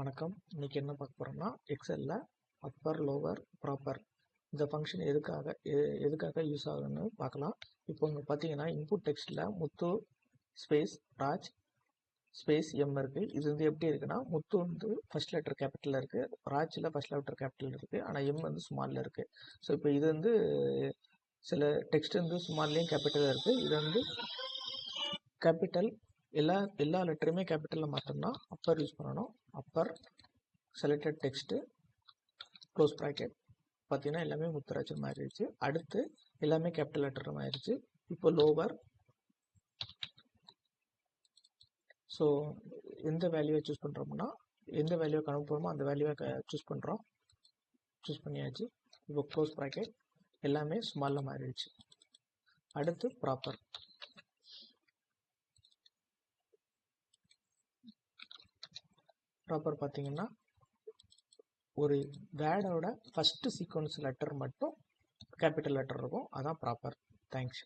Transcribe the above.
வணக்கம். இன்னைக்கு என்ன பார்க்க போறோம்னா எக்ஸலில் அப்பர் லோவர் ப்ராப்பர் இந்த ஃபங்க்ஷன் எதுக்காக யூஸ் ஆகுதுன்னு பார்க்கலாம். இப்போ இங்கே பார்த்தீங்கன்னா இன்புட் டெக்ஸ்ட்டில் முத்து ஸ்பேஸ் ராஜ் ஸ்பேஸ் எம் இருக்குது. இது வந்து எப்படி இருக்குன்னா முத்து வந்து ஃபர்ஸ்ட் லெட்டர் கேபிட்டலில் இருக்குது, ராஜில் ஃபர்ஸ்ட் லெட்டர் கேபிட்டல் இருக்குது, ஆனால் எம் வந்து ஸ்மாலில் இருக்குது. ஸோ இப்போ இது வந்து சில டெக்ஸ்ட் வந்து ஸ்மால்லையும் கேபிட்டலாக இருக்குது. இது வந்து கேபிட்டல் எல்லா லெட்டருமே கேபிட்டலில் மாற்றோம்னா அப்பர் யூஸ் பண்ணணும். Upper selected text close bracket பார்த்தீங்கன்னா எல்லாமே முத்துராஜன் மாறிடுச்சு. அடுத்து எல்லாமே கேபிட்டல் லெட்டர் மாறிடுச்சு. இப்போ லோவர், ஸோ எந்த வேல்யூவை சூஸ் பண்ணுறோம்னா எந்த வேல்யூவை கணக்கு போகிறோமோ அந்த வேல்யூவை சூஸ் பண்ணியாச்சு. இப்போ க்ளோஸ் ப்ராக்கெட் எல்லாமே ஸ்மாலில் மாறிடுச்சு. அடுத்து ப்ராப்பர் பார்த்தீங்கன்னா ஒரு வேர்டோட ஃபஸ்ட்டு சீக்வன்ஸ் லெட்டர் மட்டும் கேபிட்டல் லெட்டர் இருக்கும், அதான் ப்ராப்பர். தேங்க்ஸ்.